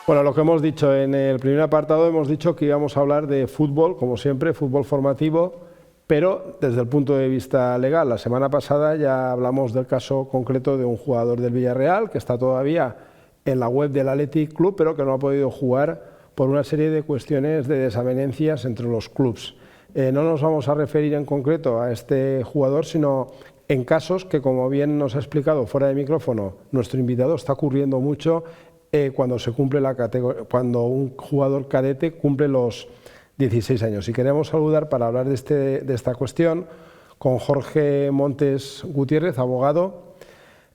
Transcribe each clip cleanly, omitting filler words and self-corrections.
Bueno, lo que hemos dicho en el primer apartado, hemos dicho que íbamos a hablar de fútbol, como siempre, fútbol formativo, pero desde el punto de vista legal. La semana pasada ya hablamos del caso concreto de un jugador del Villarreal que está todavía en la web del Athletic Club, pero que no ha podido jugar por una serie de cuestiones de desavenencias entre los clubs. No nos vamos a referir en concreto a este jugador, sino en casos que, como bien nos ha explicado fuera de micrófono nuestro invitado, está ocurriendo mucho cuando se cumple cuando un jugador cadete cumple los 16 años. Y queremos saludar para hablar de esta cuestión con Jorge Montes Gutiérrez, abogado,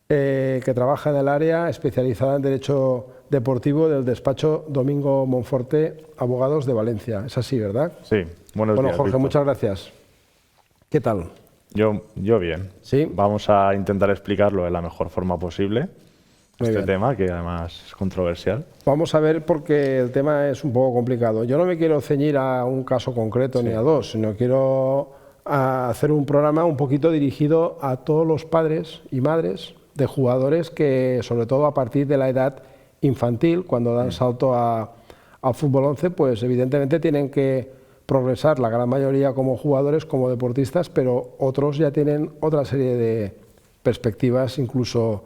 que trabaja en el área especializada en Derecho Deportivo del despacho Domingo Monforte, Abogados de Valencia. Es así, ¿verdad? Sí, buenos días, Jorge, Víctor. muchas gracias. ¿Qué tal? Yo bien. ¿Sí? Vamos a intentar explicarlo de la mejor forma posible, tema que además es controversial. Vamos a ver, porque el tema es un poco complicado. Yo no me quiero ceñir a un caso concreto ni a dos, sino quiero hacer un programa un poquito dirigido a todos los padres y madres de jugadores que, sobre todo a partir de la edad infantil, cuando dan salto a fútbol 11, pues evidentemente tienen que progresar, la gran mayoría como jugadores, como deportistas, pero otros ya tienen otra serie de perspectivas, incluso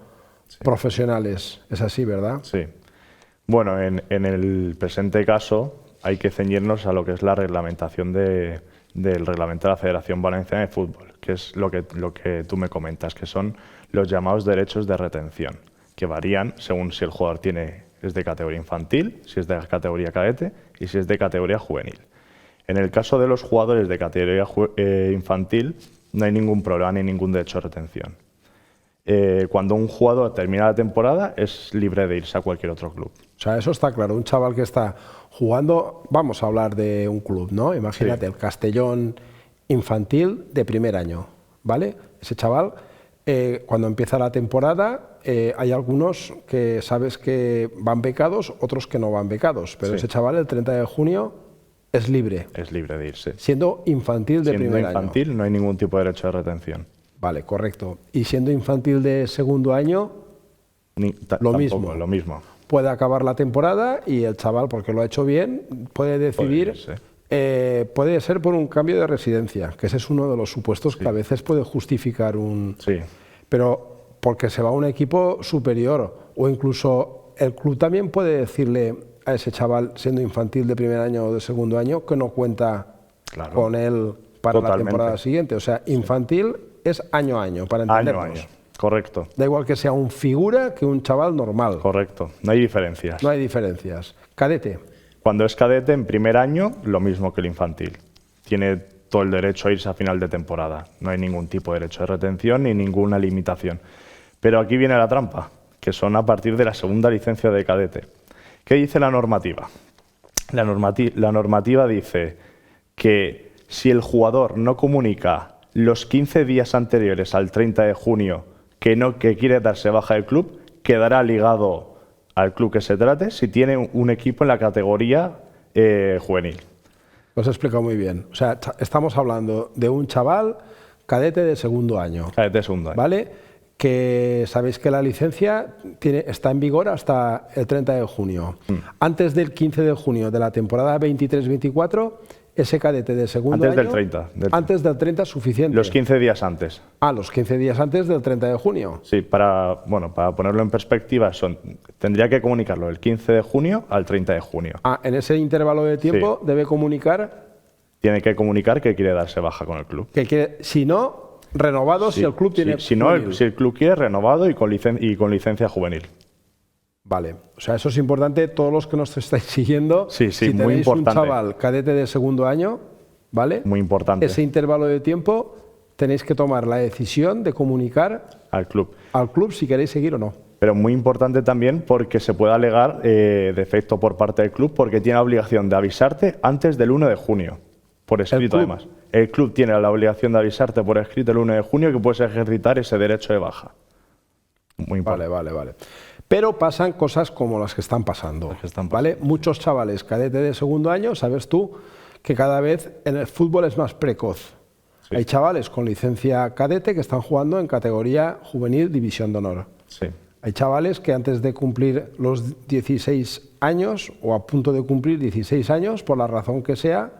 profesionales. Es así, ¿verdad? Sí. Bueno, en el presente caso hay que ceñirnos a lo que es la reglamentación del reglamento de la Federación Valenciana de Fútbol, que es lo que tú me comentas, que son los llamados derechos de retención, que varían según si el jugador es de categoría infantil, si es de categoría cadete y si es de categoría juvenil. En el caso de los jugadores de categoría infantil no hay ningún problema ni ningún derecho de retención. Cuando un jugador termina la temporada es libre de irse a cualquier otro club. O sea, eso está claro. Un chaval que está jugando, vamos a hablar de un club, ¿no? Imagínate, el Castellón infantil de primer año, ¿vale? Ese chaval, cuando empieza la temporada, hay algunos que sabes que van becados, otros que no van becados, pero ese chaval el 30 de junio es libre. Es libre de irse. Siendo infantil de primer año. Siendo infantil no hay ningún tipo de derecho de retención. Vale, correcto. Y siendo infantil de segundo año, lo mismo. Puede acabar la temporada y el chaval, porque lo ha hecho bien, puede decidir, puede ser por un cambio de residencia, que ese es uno de los supuestos que a veces puede justificar un... Sí. Pero porque se va a un equipo superior, o incluso el club también puede decirle a ese chaval, siendo infantil de primer año o de segundo año, que no cuenta con él para la temporada siguiente. O sea, infantil es año a año, para entendernos. Año a año, correcto. Da igual que sea un figura que un chaval normal. Correcto, no hay diferencias. No hay diferencias. Cadete. Cuando es cadete, en primer año, lo mismo que el infantil. Tiene todo el derecho a irse a final de temporada. No hay ningún tipo de derecho de retención ni ninguna limitación. Pero aquí viene la trampa, que son a partir de la segunda licencia de cadete. ¿Qué dice la normativa? La normativa dice que si el jugador no comunica los 15 días anteriores al 30 de junio que quiere darse baja del club, quedará ligado al club que se trate si tiene un equipo en la categoría juvenil. Lo has explicado muy bien. O sea, estamos hablando de un chaval cadete de segundo año. Cadete de segundo año. ¿Vale? Que sabéis que la licencia está en vigor hasta el 30 de junio. Antes del 15 de junio de la temporada 23-24, ese cadete de segundo año... Antes del 30. Antes del 30 suficiente. Los 15 días antes. Los 15 días antes del 30 de junio. Sí, para ponerlo en perspectiva, tendría que comunicarlo del 15 de junio al 30 de junio. En ese intervalo de tiempo debe comunicar... Tiene que comunicar que quiere darse baja con el club. Si no... Renovado si el club tiene... Si el club quiere, renovado y con licencia juvenil. Vale, o sea, eso es importante, todos los que nos estáis siguiendo. Sí, si muy tenéis importante. Un chaval cadete de segundo año, ¿vale? Muy importante. Ese intervalo de tiempo tenéis que tomar la decisión de comunicar al club si queréis seguir o no. Pero muy importante también porque se puede alegar defecto por parte del club porque tiene la obligación de avisarte antes del 1 de junio. Por escrito, además. El club tiene la obligación de avisarte por escrito el 1 de junio que puedes ejercitar ese derecho de baja. Muy importante. Vale. Pero pasan cosas como las que están pasando. ¿Vale? Muchos chavales cadete de segundo año, sabes tú, que cada vez en el fútbol es más precoz. Sí. Hay chavales con licencia cadete que están jugando en categoría juvenil División de Honor. Sí. Hay chavales que antes de cumplir los 16 años o a punto de cumplir 16 años, por la razón que sea,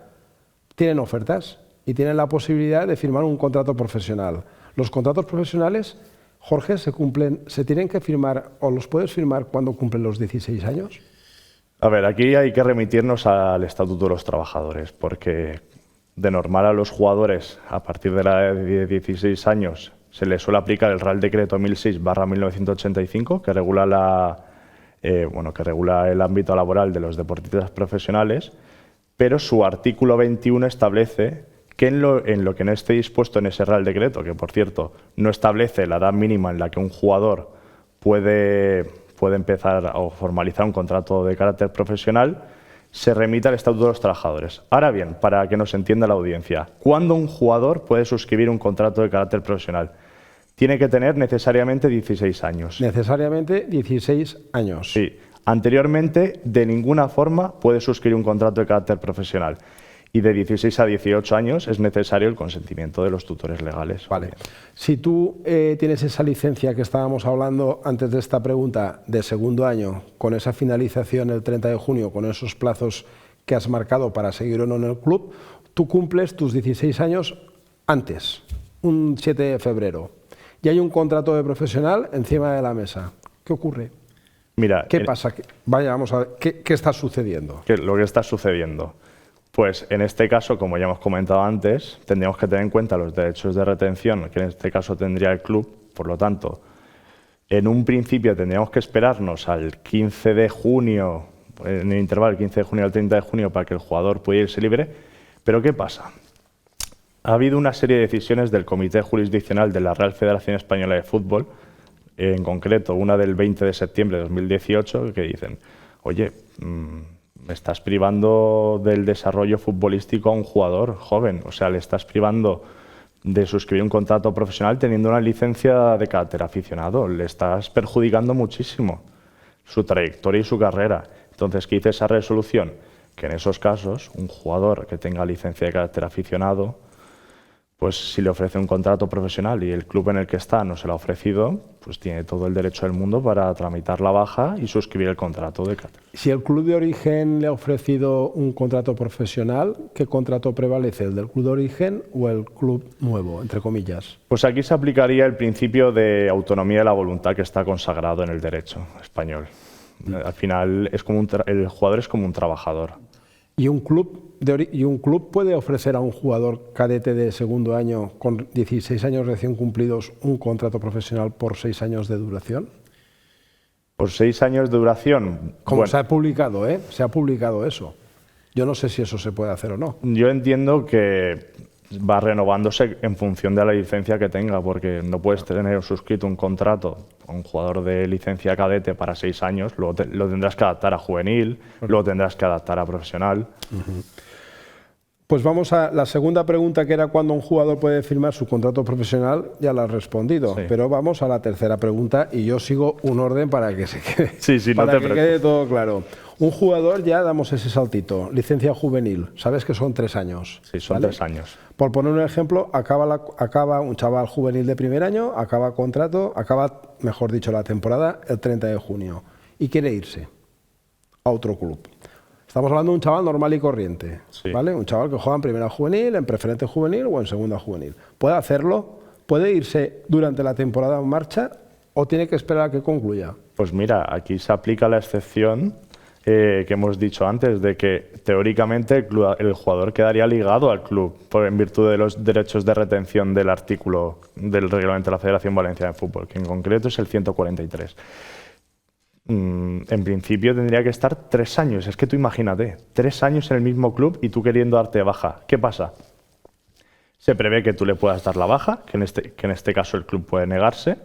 tienen ofertas y tienen la posibilidad de firmar un contrato profesional. Los contratos profesionales, Jorge, se tienen que firmar o los puedes firmar cuando cumplen los 16 años. A ver, aquí hay que remitirnos al Estatuto de los Trabajadores, porque de normal a los jugadores a partir de la edad de 16 años se les suele aplicar el Real Decreto 1006/1985, que regula que regula el ámbito laboral de los deportistas profesionales, pero su artículo 21 establece que en lo que no esté dispuesto en ese Real Decreto, que por cierto no establece la edad mínima en la que un jugador puede empezar o formalizar un contrato de carácter profesional, se remite al Estatuto de los Trabajadores. Ahora bien, para que nos entienda la audiencia, ¿cuándo un jugador puede suscribir un contrato de carácter profesional? Tiene que tener necesariamente 16 años. Necesariamente 16 años. Sí. Anteriormente, de ninguna forma puede suscribir un contrato de carácter profesional. Y de 16 a 18 años es necesario el consentimiento de los tutores legales. Vale. Si tú tienes esa licencia que estábamos hablando antes de esta pregunta de segundo año, con esa finalización el 30 de junio, con esos plazos que has marcado para seguir o no en el club, tú cumples tus 16 años antes, un 7 de febrero, y hay un contrato de profesional encima de la mesa. ¿Qué ocurre? Mira, ¿Qué pasa? Vaya, vamos a ver, ¿qué está sucediendo? Lo que está sucediendo. Pues en este caso, como ya hemos comentado antes, tendríamos que tener en cuenta los derechos de retención, que en este caso tendría el club. Por lo tanto, en un principio tendríamos que esperarnos al 15 de junio, en el intervalo del 15 de junio al 30 de junio, para que el jugador pueda irse libre. Pero ¿qué pasa? Ha habido una serie de decisiones del Comité Jurisdiccional de la Real Federación Española de Fútbol, en concreto una del 20 de septiembre de 2018, que dicen, oye, me estás privando del desarrollo futbolístico a un jugador joven, o sea, le estás privando de suscribir un contrato profesional teniendo una licencia de carácter aficionado, le estás perjudicando muchísimo su trayectoria y su carrera. Entonces, ¿qué dice esa resolución? Que en esos casos, un jugador que tenga licencia de carácter aficionado, pues si le ofrece un contrato profesional y el club en el que está no se lo ha ofrecido, pues tiene todo el derecho del mundo para tramitar la baja y suscribir el contrato de carácter. Si el club de origen le ha ofrecido un contrato profesional, ¿qué contrato prevalece? ¿El del club de origen o el club nuevo, entre comillas? Pues aquí se aplicaría el principio de autonomía de la voluntad que está consagrado en el derecho español. Al final es como el jugador es como un trabajador. ¿Y un club puede ofrecer a un jugador cadete de segundo año con 16 años recién cumplidos un contrato profesional por 6 años de duración? ¿Por 6 años de duración? Como bueno, se ha publicado, ¿eh? Se ha publicado eso. Yo no sé si eso se puede hacer o no. Yo entiendo que va renovándose en función de la licencia que tenga, porque no puedes tener suscrito un contrato con un jugador de licencia cadete para 6 años, luego lo tendrás que adaptar a juvenil, luego tendrás que adaptar a profesional. Pues vamos a la segunda pregunta, que era cuándo un jugador puede firmar su contrato profesional, ya la has respondido, sí. Pero vamos a la tercera pregunta y yo sigo un orden para que se quede, para que quede todo claro. Un jugador, ya damos ese saltito, licencia juvenil, sabes que son 3 años. Sí, son 3 años. Por poner un ejemplo, acaba un chaval juvenil de primer año, acaba contrato, mejor dicho, la temporada el 30 de junio y quiere irse a otro club. Estamos hablando de un chaval normal y corriente, sí. ¿Vale? Un chaval que juega en primera juvenil, en preferente juvenil o en segunda juvenil. ¿Puede hacerlo? ¿Puede irse durante la temporada en marcha o tiene que esperar a que concluya? Pues mira, aquí se aplica la excepción que hemos dicho antes, de que teóricamente el jugador quedaría ligado al club en virtud de los derechos de retención del artículo del reglamento de la Federación Valenciana de Fútbol, que en concreto es el 143. En principio tendría que estar 3 años. Es que tú imagínate, 3 años en el mismo club y tú queriendo darte baja. ¿Qué pasa? Se prevé que tú le puedas dar la baja, que en este caso el club puede negarse,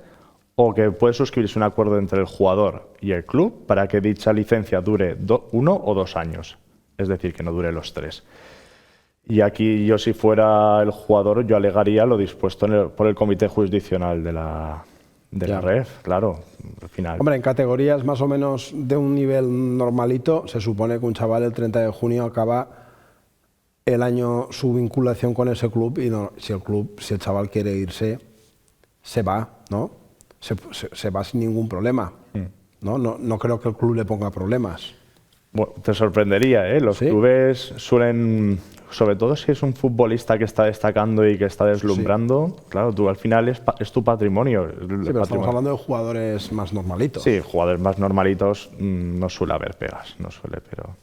o que puede suscribirse un acuerdo entre el jugador y el club para que dicha licencia dure 1 o 2 años. Es decir, que no dure los 3. Y aquí yo, si fuera el jugador, yo alegaría lo dispuesto por el Comité Jurisdiccional de la red, claro, al final. Hombre, en categorías más o menos de un nivel normalito, se supone que un chaval el 30 de junio acaba el año su vinculación con ese club y no, si el chaval quiere irse, se va, ¿no? Se va sin ningún problema. No creo que el club le ponga problemas. Bueno, te sorprendería, ¿eh? Los ¿Sí? clubes suelen, sobre todo si es un futbolista que está destacando y que está deslumbrando, claro, tú al final es tu patrimonio. Sí, pero estamos hablando de jugadores más normalitos. Sí, jugadores más normalitos no suele haber pegas, no suele, pero...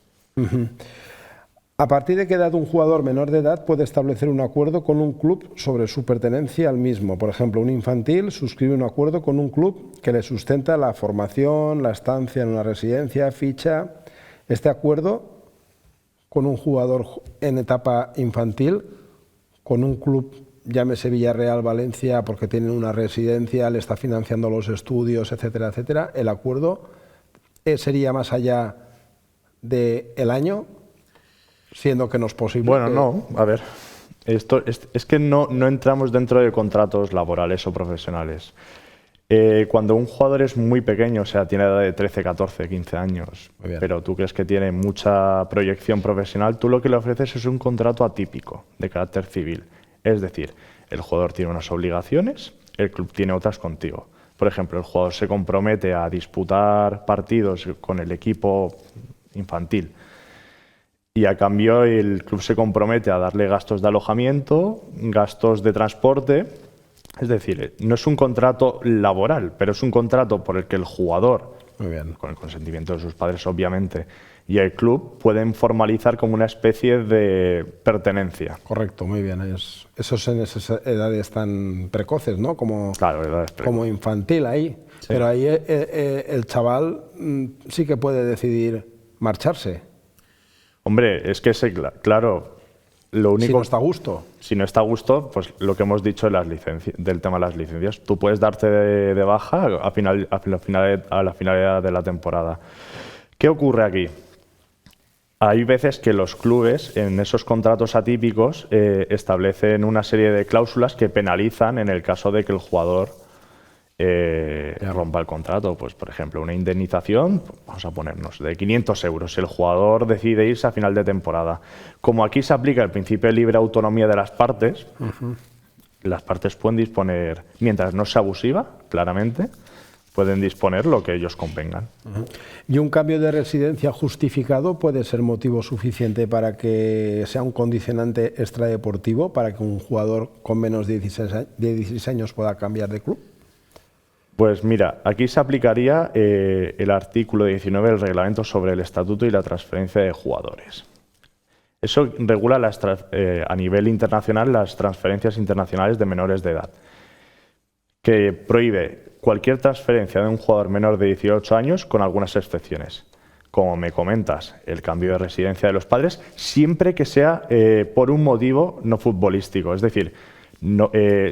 ¿A partir de qué edad un jugador menor de edad puede establecer un acuerdo con un club sobre su pertenencia al mismo? Por ejemplo, un infantil suscribe un acuerdo con un club que le sustenta la formación, la estancia en una residencia, ficha. Este acuerdo con un jugador en etapa infantil, con un club, llámese Villarreal, Valencia, porque tienen una residencia, le está financiando los estudios, etcétera, etcétera, el acuerdo sería más allá del año, siendo que no es posible. Bueno, no, a ver, esto es que no entramos dentro de contratos laborales o profesionales. Cuando un jugador es muy pequeño, o sea, tiene edad de 13, 14, 15 años, pero tú crees que tiene mucha proyección profesional, tú lo que le ofreces es un contrato atípico de carácter civil. Es decir, el jugador tiene unas obligaciones, el club tiene otras contigo. Por ejemplo, el jugador se compromete a disputar partidos con el equipo infantil y a cambio el club se compromete a darle gastos de alojamiento, gastos de transporte. Es decir, no es un contrato laboral, pero es un contrato por el que el jugador, con el consentimiento de sus padres obviamente, y el club pueden formalizar como una especie de pertenencia. Correcto, muy bien. Eso es en esas edades tan precoces, ¿no? Claro, edades precoces. Como infantil ahí. Sí. Pero ahí el chaval sí que puede decidir marcharse. Hombre, es que claro, lo único... Si no está a gusto. Si no está a gusto, pues lo que hemos dicho de las licencias, del tema de las licencias. Tú puedes darte de baja a la finalidad de la temporada. ¿Qué ocurre aquí? Hay veces que los clubes, en esos contratos atípicos, establecen una serie de cláusulas que penalizan en el caso de que el jugador rompa el contrato. Pues, por ejemplo, una indemnización, vamos a ponernos, de 500 euros. Si el jugador decide irse a final de temporada. Como aquí se aplica el principio de libre autonomía de las partes, las partes pueden disponer, mientras no sea abusiva, claramente, pueden disponer lo que ellos convengan. ¿Y un cambio de residencia justificado puede ser motivo suficiente para que sea un condicionante extradeportivo, para que un jugador con menos de 16 años pueda cambiar de club? Pues mira, aquí se aplicaría el artículo 19 del reglamento sobre el estatuto y la transferencia de jugadores. Eso regula a nivel internacional las transferencias internacionales de menores de edad, que prohíbe cualquier transferencia de un jugador menor de 18 años con algunas excepciones. Como me comentas, el cambio de residencia de los padres, siempre que sea por un motivo no futbolístico. Es decir,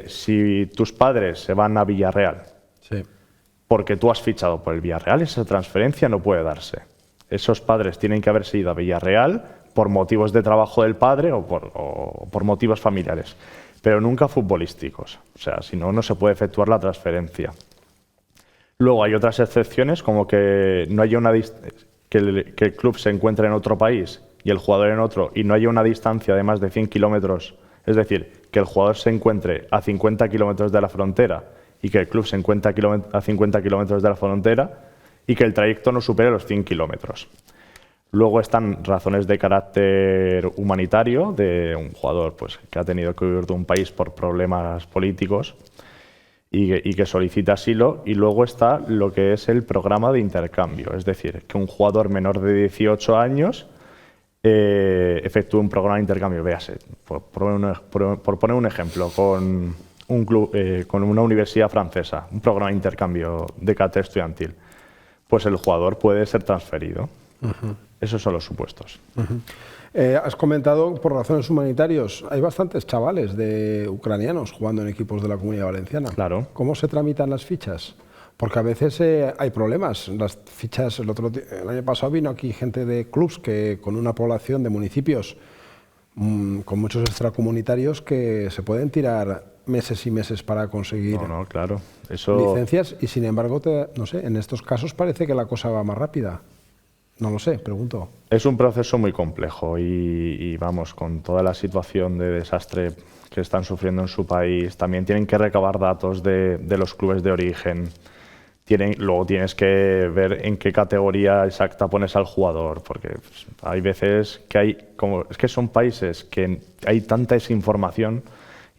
si tus padres se van a Villarreal, sí, porque tú has fichado por el Villarreal, esa transferencia no puede darse. Esos padres tienen que haberse ido a Villarreal por motivos de trabajo del padre o por motivos familiares, pero nunca futbolísticos. O sea, si no, no se puede efectuar la transferencia. Luego hay otras excepciones, como que no haya que el club se encuentre en otro país y el jugador en otro, y no haya una distancia de más de 100 kilómetros, es decir, que el jugador se encuentre a 50 kilómetros de la frontera y que el club se encuentre a 50 kilómetros de la frontera y que el trayecto no supere los 100 kilómetros. Luego están razones de carácter humanitario de un jugador pues, que ha tenido que huir de un país por problemas políticos y que solicita asilo. Y luego está lo que es el programa de intercambio, es decir, que un jugador menor de 18 años efectúe un programa de intercambio. Véase, por poner un ejemplo, con un club, con una universidad francesa, un programa de intercambio de carácter estudiantil, pues el jugador puede ser transferido. Esos son los supuestos. Has comentado por razones humanitarias. Hay bastantes chavales ucranianos jugando en equipos de la Comunidad Valenciana. Claro. ¿Cómo se tramitan las fichas? Porque a veces hay problemas. Las fichas, el año pasado vino aquí gente de clubs que con una población de municipios con muchos extracomunitarios que se pueden tirar meses y meses para conseguir claro. licencias y sin embargo, no sé, en estos casos parece que la cosa va más rápida. No lo sé, pregunto. Es un proceso muy complejo y vamos, con toda la situación de desastre que están sufriendo en su país, también tienen que recabar datos de los clubes de origen, Luego tienes que ver en qué categoría exacta pones al jugador, porque pues, hay veces que es que son países que hay tanta desinformación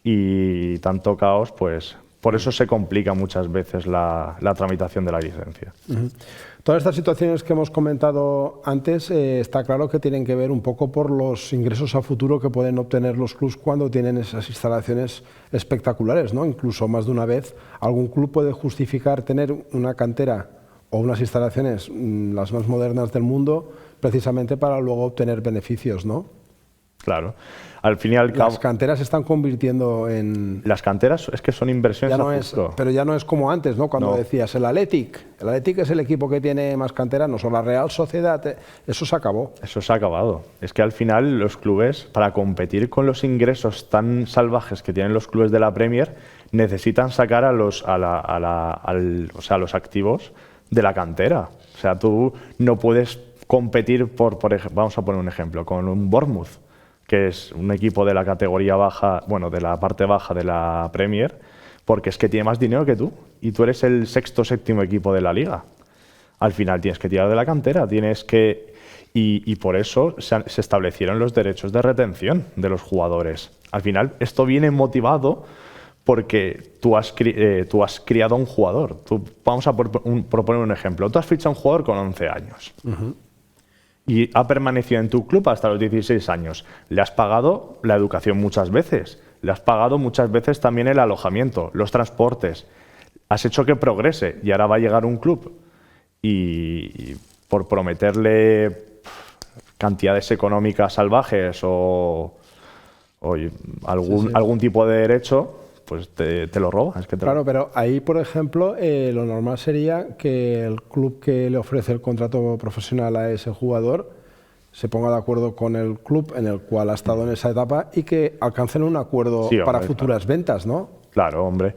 y tanto caos, pues por eso se complica muchas veces la tramitación de la licencia. Todas estas situaciones que hemos comentado antes, está claro que tienen que ver un poco por los ingresos a futuro que pueden obtener los clubs cuando tienen esas instalaciones espectaculares, ¿no? Incluso más de una vez algún club puede justificar tener una cantera o unas instalaciones las más modernas del mundo precisamente para luego obtener beneficios, ¿no? Claro. Al fin y al cabo, las canteras se están convirtiendo en... Las canteras es que son inversiones ya no a futuro. pero ya no es como antes, ¿no? Cuando decías el Athletic es el equipo que tiene más canteranos, o la Real Sociedad, eso se acabó. Eso se ha acabado. Es que al final los clubes, para competir con los ingresos tan salvajes que tienen los clubes de la Premier, necesitan sacar a los activos de la cantera. O sea, tú no puedes competir por ejemplo, vamos a poner un ejemplo, con un Bournemouth, que es un equipo de la categoría baja, bueno, de la parte baja de la Premier, porque es que tiene más dinero que tú y tú eres el sexto o séptimo equipo de la liga. Al final tienes que tirar de la cantera, y por eso se establecieron los derechos de retención de los jugadores. Al final esto viene motivado porque tú has criado a un jugador. Vamos a proponer un ejemplo. Tú has fichado a un jugador con 11 años. Y ha permanecido en tu club hasta los 16 años. Le has pagado la educación muchas veces, le has pagado muchas veces también el alojamiento, los transportes. Has hecho que progrese y ahora va a llegar un club y por prometerle cantidades económicas salvajes o algún tipo de derecho, pues te lo roba. Claro, pero ahí, por ejemplo, lo normal sería que el club que le ofrece el contrato profesional a ese jugador se ponga de acuerdo con el club en el cual ha estado en esa etapa y que alcancen un acuerdo para futuras ventas, ¿no? Claro, hombre.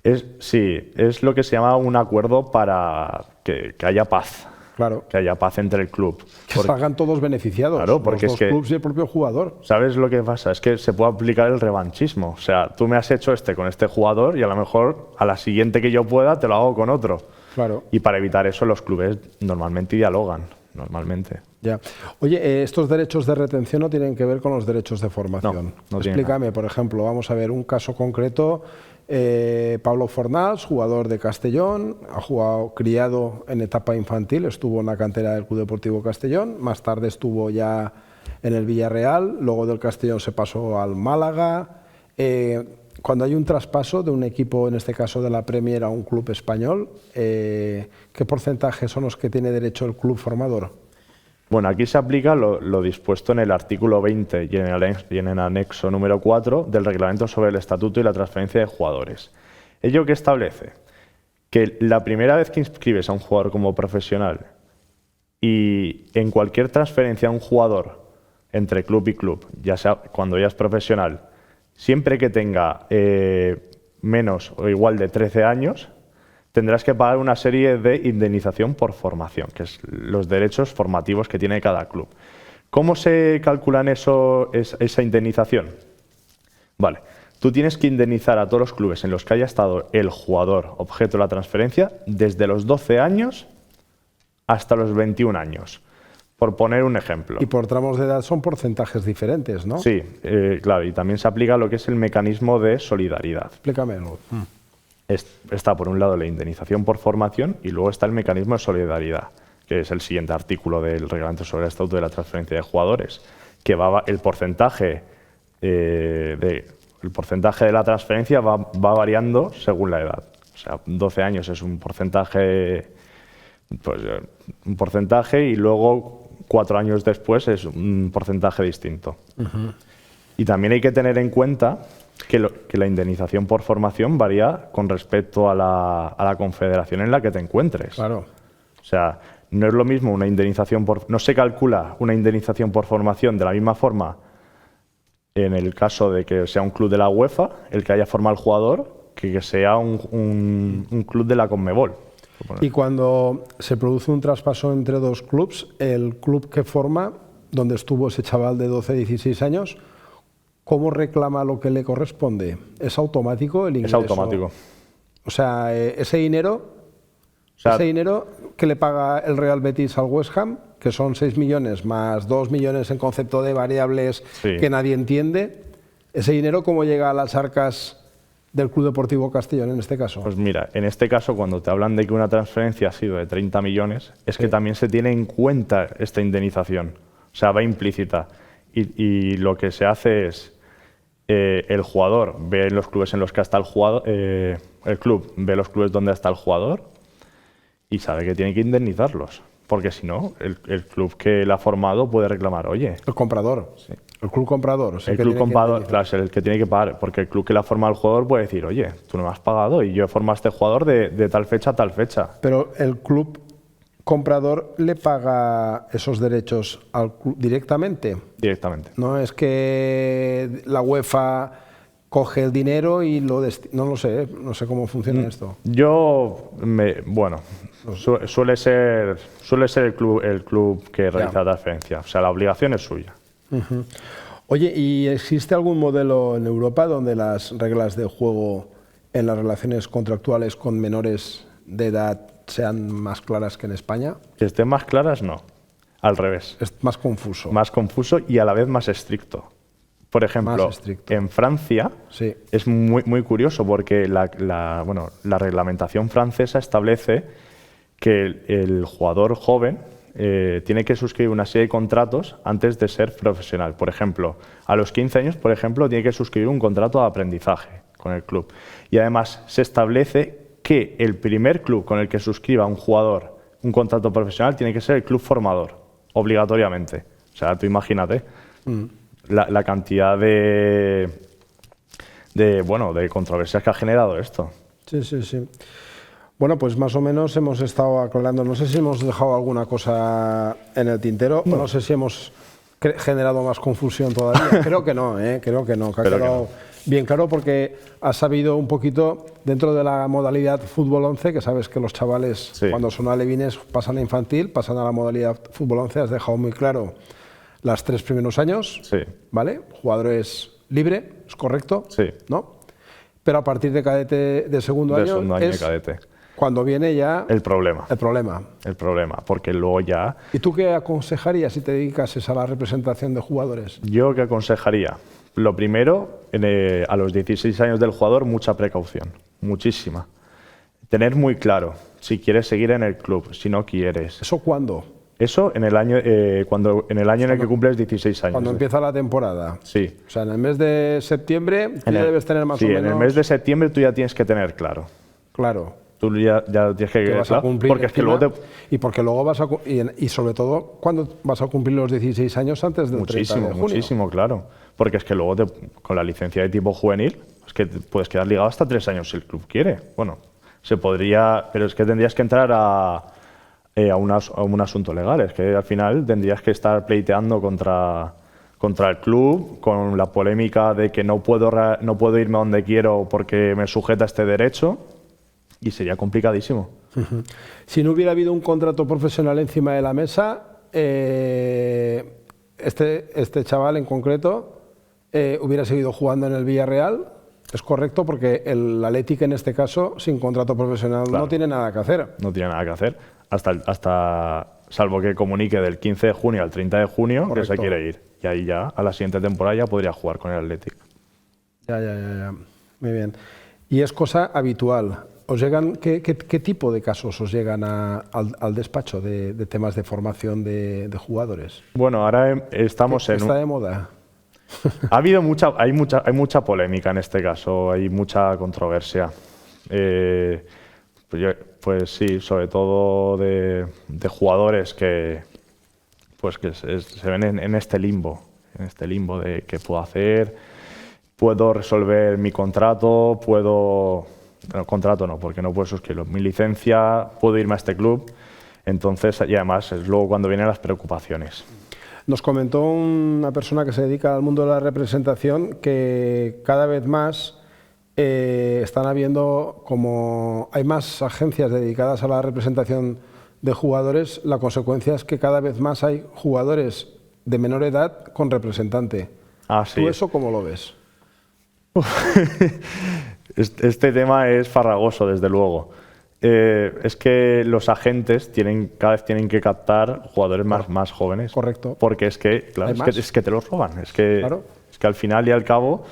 Es lo que se llama un acuerdo para que haya paz. Claro. Que haya paz entre el club. Que salgan todos beneficiados, claro, porque los dos clubs y el propio jugador. ¿Sabes lo que pasa? Es que se puede aplicar el revanchismo. O sea, tú me has hecho con este jugador y a lo mejor a la siguiente que yo pueda te lo hago con otro. Claro. Y para evitar eso los clubes normalmente dialogan. Normalmente. Ya. Oye, estos derechos de retención no tienen que ver con los derechos de formación. No Explícame, por ejemplo, vamos a ver un caso concreto. Pablo Fornals, jugador de Castellón, ha jugado criado en etapa infantil, estuvo en la cantera del Club Deportivo Castellón, más tarde estuvo ya en el Villarreal, luego del Castellón se pasó al Málaga. Cuando hay un traspaso de un equipo, en este caso de la Premier, a un club español, ¿qué porcentaje son los que tiene derecho el club formador? Bueno, aquí se aplica lo dispuesto en el artículo 20 y en el anexo número 4 del Reglamento sobre el Estatuto y la Transferencia de Jugadores. ¿Ello qué establece? Que la primera vez que inscribes a un jugador como profesional y en cualquier transferencia a un jugador entre club y club, ya sea cuando ya es profesional, siempre que tenga menos o igual de 13 años, tendrás que pagar una serie de indemnización por formación, que es los derechos formativos que tiene cada club. ¿Cómo se calculan esa indemnización? Vale, tú tienes que indemnizar a todos los clubes en los que haya estado el jugador objeto de la transferencia desde los 12 años hasta los 21 años, por poner un ejemplo. Y por tramos de edad son porcentajes diferentes, ¿no? Sí, claro, y también se aplica lo que es el mecanismo de solidaridad. Explícamelo. Está por un lado la indemnización por formación y luego está el mecanismo de solidaridad, que es el siguiente artículo del Reglamento sobre el Estatuto de la Transferencia de Jugadores, que el porcentaje de la transferencia va variando según la edad. O sea, 12 años es un porcentaje y luego 4 años después es un porcentaje distinto. Y también hay que tener en cuenta que la indemnización por formación varía con respecto a la confederación en la que te encuentres. Claro. O sea, no es lo mismo una indemnización no se calcula una indemnización por formación de la misma forma en el caso de que sea un club de la UEFA, el que haya formado al jugador, que sea un club de la Conmebol. Y cuando se produce un traspaso entre dos clubs, el club que forma, donde estuvo ese chaval de 12-16 años, ¿cómo reclama lo que le corresponde? ¿Es automático el ingreso? Es automático. O sea, ese dinero sea, ese dinero que le paga el Real Betis al West Ham, que son 6 millones más 2 millones en concepto de variables que nadie entiende, ¿ese dinero cómo llega a las arcas del Club Deportivo Castellón en este caso? Pues mira, en este caso cuando te hablan de que una transferencia ha sido de 30 millones, es que también se tiene en cuenta esta indemnización, o sea, va implícita. Y lo que se hace es, el jugador ve los clubes en los que está el jugador, el club ve los clubes donde está el jugador y sabe que tiene que indemnizarlos. Porque si no, el club que la ha formado puede reclamar, oye... El comprador, sí. El club comprador. O sea, el club comprador, claro, es el que tiene que pagar, porque el club que la ha formado al jugador puede decir, oye, tú no me has pagado y yo he formado a este jugador de tal fecha a tal fecha. Pero el club comprador le paga esos derechos al club directamente. Directamente. No es que la UEFA coge el dinero y lo no lo sé, no sé cómo funciona esto. Bueno, suele ser el club que realiza la transferencia, o sea, la obligación es suya. Oye, ¿y existe algún modelo en Europa donde las reglas de juego en las relaciones contractuales con menores de edad sean más claras que en España? Que estén más claras, no. Al revés. Es más confuso. Más confuso y a la vez más estricto. Por ejemplo, en Francia es muy curioso porque la reglamentación francesa establece que el jugador joven tiene que suscribir una serie de contratos antes de ser profesional. Por ejemplo, a los 15 años, por ejemplo, tiene que suscribir un contrato de aprendizaje con el club. Y además se establece que el primer club con el que suscriba un jugador un contrato profesional tiene que ser el club formador, obligatoriamente. O sea, tú imagínate la cantidad de controversias que ha generado esto. Sí, sí, sí. Bueno, pues más o menos hemos estado aclarando. No sé si hemos dejado alguna cosa en el tintero o no sé si hemos generado más confusión todavía. Creo que no, creo que no. Que ha quedado bien claro porque has sabido un poquito dentro de la modalidad fútbol 11, que sabes que los chavales cuando son alevines pasan a infantil, pasan a la modalidad fútbol 11. Has dejado muy claro los 3 primeros años, ¿vale? El jugador es libre, es correcto, ¿no? Pero a partir de cadete de segundo año es cadete. Cuando viene ya... El problema. El problema, porque luego ya... ¿Y tú qué aconsejarías si te dedicas a la representación de jugadores? Yo qué aconsejaría. Lo primero, a los 16 años del jugador, mucha precaución, muchísima. Tener muy claro si quieres seguir en el club, si no quieres. ¿Eso cuándo? Eso en el año, en el que cumples 16 años. Cuando empieza la temporada. Sí. O sea, en el mes de septiembre tú ya debes tener más o menos... Sí, en el mes de septiembre tú ya tienes que tener claro. Claro. Tú ya tienes que vas a cumplir porque es que luego y porque luego vas a y sobre todo cuando vas a cumplir los 16 años antes del 30 de junio. Muchísimo, claro, porque es que luego con la licencia de tipo juvenil es que te puedes quedar ligado hasta 3 años si el club quiere. Bueno, se podría, pero es que tendrías que entrar a un asunto legal, es que al final tendrías que estar pleiteando contra el club con la polémica de que no puedo irme a donde quiero porque me sujeta este derecho. Y sería complicadísimo. Si no hubiera habido un contrato profesional encima de la mesa, este chaval en concreto hubiera seguido jugando en el Villarreal, es correcto, porque el Athletic en este caso, sin contrato profesional, no tiene nada que hacer. No tiene nada que hacer, hasta salvo que comunique del 15 de junio al 30 de junio que se quiere ir. Y ahí ya, a la siguiente temporada, ya podría jugar con el Athletic. Ya. Muy bien. Y es cosa habitual. ¿Os llegan, qué tipo de casos os llegan al despacho de temas de formación de jugadores? Bueno, ahora estamos en... ¿Está de moda? Hay mucha polémica en este caso, hay mucha controversia. Pues sí, sobre todo de jugadores que se ven en este limbo de qué puedo hacer, puedo resolver mi contrato, contrato no, porque no puedo suscribirlo. Mi licencia, puedo irme a este club. Entonces, y además, es luego cuando vienen las preocupaciones. Nos comentó una persona que se dedica al mundo de la representación que cada vez más están habiendo, como hay más agencias dedicadas a la representación de jugadores, la consecuencia es que cada vez más hay jugadores de menor edad con representante. ¿Tú eso cómo lo ves? Este tema es farragoso, desde luego. es que los agentes cada vez tienen que captar jugadores más jóvenes. Correcto. Porque es que, claro, es que te los roban. Es que al final y al cabo,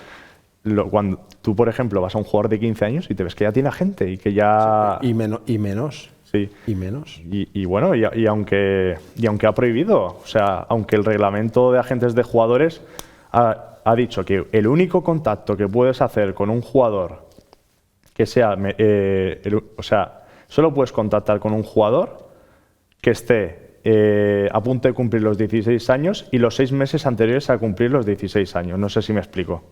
cuando tú, por ejemplo, vas a un jugador de 15 años y te ves que ya tiene agente y que ya... Sí, y menos. Sí. Y menos. Y bueno, aunque ha prohibido, o sea, aunque el reglamento de agentes de jugadores ha dicho que el único contacto que puedes hacer con un jugador que sea, o sea, solo puedes contactar con un jugador que esté a punto de cumplir los 16 años y los 6 meses anteriores a cumplir los 16 años. No sé si me explico.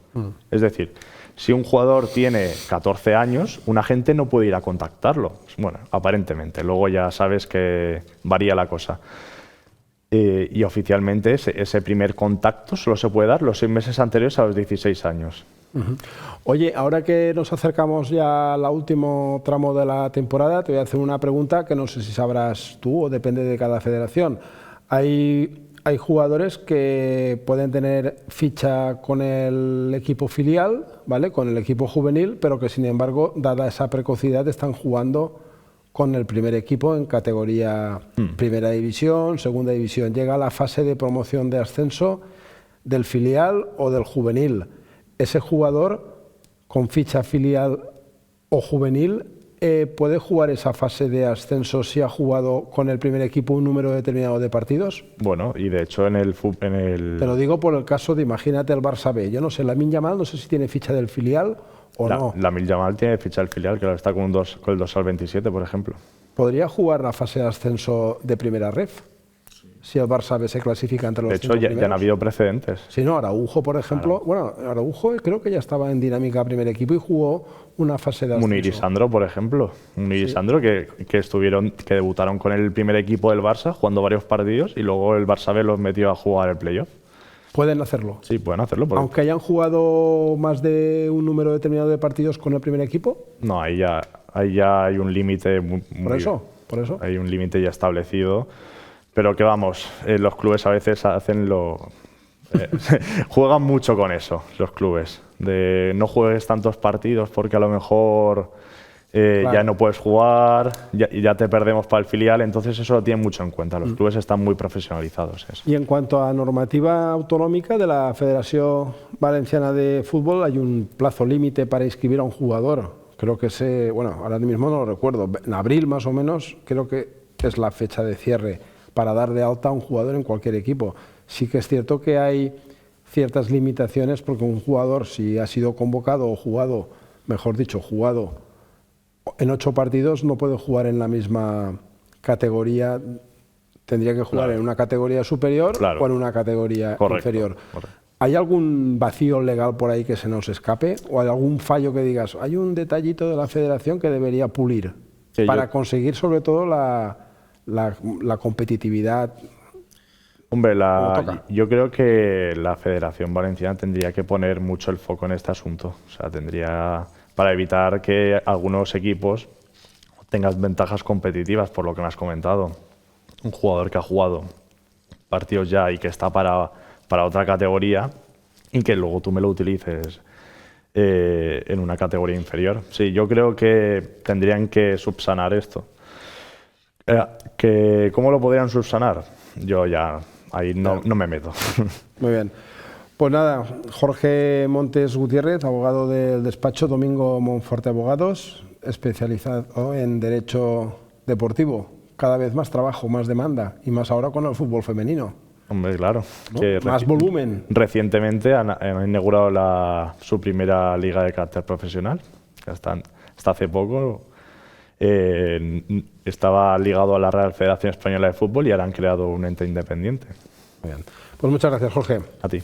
Es decir, si un jugador tiene 14 años, un agente no puede ir a contactarlo. Bueno, aparentemente. Luego ya sabes que varía la cosa. Y oficialmente ese primer contacto solo se puede dar los 6 meses anteriores a los 16 años. Oye, ahora que nos acercamos ya al último tramo de la temporada, te voy a hacer una pregunta que no sé si sabrás tú o depende de cada federación. Hay jugadores que pueden tener ficha con el equipo filial, ¿vale? Con el equipo juvenil, pero que sin embargo, dada esa precocidad, están jugando con el primer equipo en categoría primera división, segunda división. Llega a la fase de promoción de ascenso del filial o del juvenil. Ese jugador con ficha filial o juvenil puede jugar esa fase de ascenso si ha jugado con el primer equipo un número determinado de partidos. Bueno, y de hecho en el... Te lo digo por el caso de, imagínate, el Barça B. Yo no sé, Lamine Yamal no sé si tiene ficha del filial o no. Lamine Yamal tiene ficha del filial, que está con el dorsal 27, por ejemplo. ¿Podría jugar la fase de ascenso de primera ref? Si el Barça B se clasifica entre los 5 primeros. De hecho, ya han habido precedentes. Si no, Araujo, por ejemplo. Claro. Bueno, Araujo creo que ya estaba en dinámica primer equipo y jugó una fase de ascenso. Munir y Sandro, por ejemplo. Munir y Sandro que debutaron con el primer equipo del Barça jugando varios partidos y luego el Barça B los metió a jugar el playoff. ¿Pueden hacerlo? Sí, pueden hacerlo. Aunque hayan jugado más de un número determinado de partidos con el primer equipo. No, ahí ya hay un límite por eso. Hay un límite ya establecido. Pero que vamos, los clubes a veces juegan mucho con eso, los clubes. De no juegues tantos partidos porque a lo mejor claro, ya no puedes jugar, ya te perdemos para el filial, entonces eso lo tienen mucho en cuenta. Los clubes están muy profesionalizados. Eso. Y en cuanto a normativa autonómica de la Federación Valenciana de Fútbol, hay un plazo límite para inscribir a un jugador. Creo que ahora mismo no lo recuerdo, en abril más o menos, creo que es la fecha de cierre para dar de alta a un jugador en cualquier equipo. Sí que es cierto que hay ciertas limitaciones porque un jugador, si ha sido convocado o jugado, mejor dicho, jugado en 8 partidos, no puede jugar en la misma categoría, tendría que jugar en una categoría superior o en una categoría inferior. Correcto. ¿Hay algún vacío legal por ahí que se nos escape? ¿O hay algún fallo que digas, hay un detallito de la federación que debería pulir para conseguir sobre todo la competitividad? Hombre, yo creo que la Federación Valenciana tendría que poner mucho el foco en este asunto. O sea, para evitar que algunos equipos tengan ventajas competitivas, por lo que me has comentado. Un jugador que ha jugado partidos ya y que está para otra categoría y que luego tú me lo utilices en una categoría inferior. Sí, yo creo que tendrían que subsanar esto. ¿Cómo lo podrían subsanar? Yo ya ahí no me meto. Muy bien. Pues nada, Jorge Montes Gutiérrez, abogado del despacho Domingo Monforte Abogados, especializado en Derecho Deportivo. Cada vez más trabajo, más demanda y más ahora con el fútbol femenino. Hombre, claro. ¿No? Más volumen. Recientemente han inaugurado su primera liga de carácter profesional. Hasta hace poco estaba ligado a la Real Federación Española de Fútbol y ahora han creado un ente independiente. Muy bien. Pues muchas gracias, Jorge. A ti.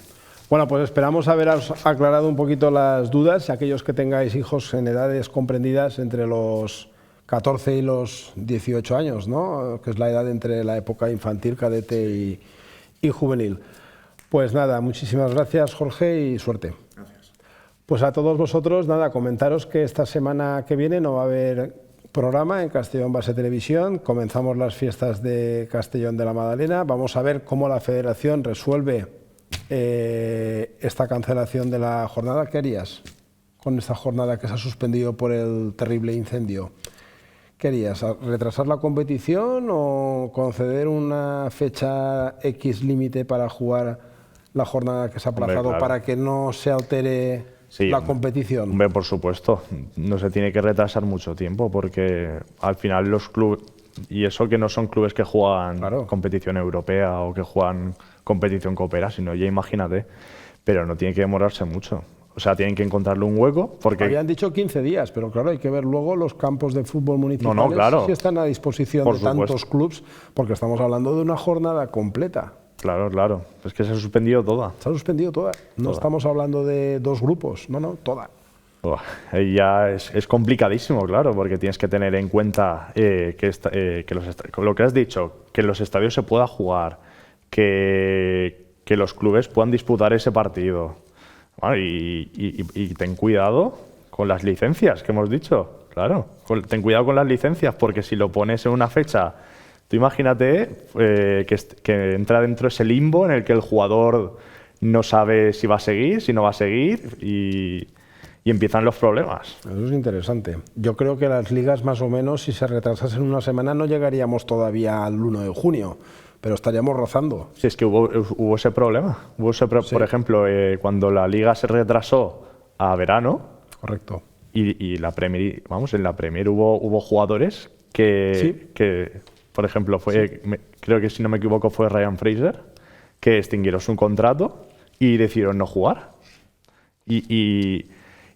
Bueno, pues esperamos haberos aclarado un poquito las dudas. Aquellos que tengáis hijos en edades comprendidas entre los 14 y los 18 años, ¿no? Que es la edad entre la época infantil, cadete y juvenil. Pues nada, muchísimas gracias, Jorge, y suerte. Gracias. Pues a todos vosotros, nada, comentaros que esta semana que viene no va a haber programa en Castellón Base Televisión. Comenzamos las fiestas de Castellón de la Magdalena. Vamos a ver cómo la Federación resuelve esta cancelación de la jornada. ¿Qué harías con esta jornada que se ha suspendido por el terrible incendio? ¿Qué harías? ¿Retrasar la competición o conceder una fecha X límite para jugar la jornada que se ha aplazado, claro, para que no se altere la competición? Hombre, por supuesto, no se tiene que retrasar mucho tiempo porque al final los clubes, y eso que no son clubes que juegan competición europea o que juegan competición coopera, sino ya imagínate, pero no tiene que demorarse mucho. O sea, tienen que encontrarle un hueco porque... Habían dicho 15 días, pero claro, hay que ver luego los campos de fútbol municipales si están a disposición de tantos clubes, porque estamos hablando de una jornada completa. Claro, claro. Es que se ha suspendido toda. Se ha suspendido toda. No estamos hablando de 2 grupos, no, toda. Ya es complicadísimo, claro, porque tienes que tener en cuenta lo que has dicho, que en los estadios se pueda jugar, que los clubes puedan disputar ese partido. Bueno, y ten cuidado con las licencias que hemos dicho, claro. Ten cuidado con las licencias, porque si lo pones en una fecha, tú imagínate que entra dentro ese limbo en el que el jugador no sabe si va a seguir, si no va a seguir y empiezan los problemas. Eso es interesante. Yo creo que las ligas más o menos, si se retrasasen una semana, no llegaríamos todavía al 1 de junio, pero estaríamos rozando. Sí, es que hubo ese problema. Por ejemplo, cuando la liga se retrasó a verano. Correcto. Y la Premier, en la Premier hubo jugadores que por ejemplo, creo que si no me equivoco fue Ryan Fraser, que extinguieron su contrato y decidieron no jugar.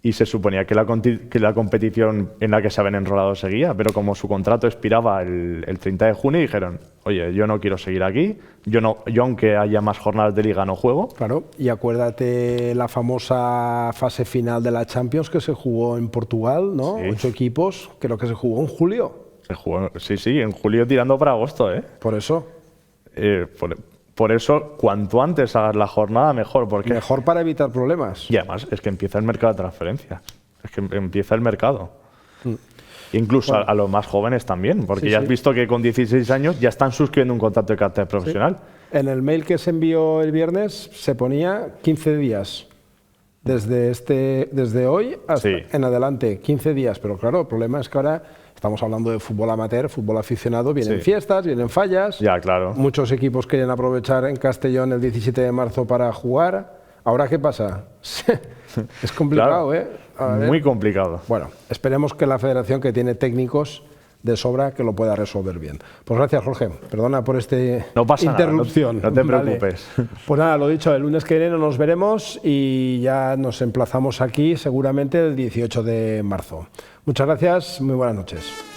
Y se suponía que la competición en la que se habían enrolado seguía, pero como su contrato expiraba el 30 de junio, dijeron, oye, yo no quiero seguir aquí, yo aunque haya más jornadas de liga no juego. Claro, y acuérdate la famosa fase final de la Champions que se jugó en Portugal, ¿no? Sí. 8 equipos, creo que se jugó en julio. Se jugó, sí, en julio tirando para agosto, ¿eh? Por eso. Por eso, cuanto antes hagas la jornada, mejor. Porque... Mejor para evitar problemas. Y además, es que empieza el mercado de transferencias. Es que empieza el mercado. Incluso a los más jóvenes también, porque ya has visto que con 16 años ya están suscribiendo un contrato de carácter profesional. Sí. En el mail que se envió el viernes se ponía 15 días. Desde hoy hasta en adelante, 15 días. Pero claro, el problema es que ahora... Estamos hablando de fútbol amateur, fútbol aficionado, vienen fiestas, vienen fallas. Ya, claro. Muchos equipos quieren aprovechar en Castellón el 17 de marzo para jugar. ¿Ahora qué pasa? Es complicado, claro. Muy complicado. Bueno, esperemos que la federación, que tiene técnicos de sobra, que lo pueda resolver bien. Pues gracias, Jorge. Perdona por no pasa interrupción. Nada, no te preocupes. Vale. Pues nada, lo dicho, el lunes que viene nos veremos y ya nos emplazamos aquí seguramente el 18 de marzo. Muchas gracias, muy buenas noches.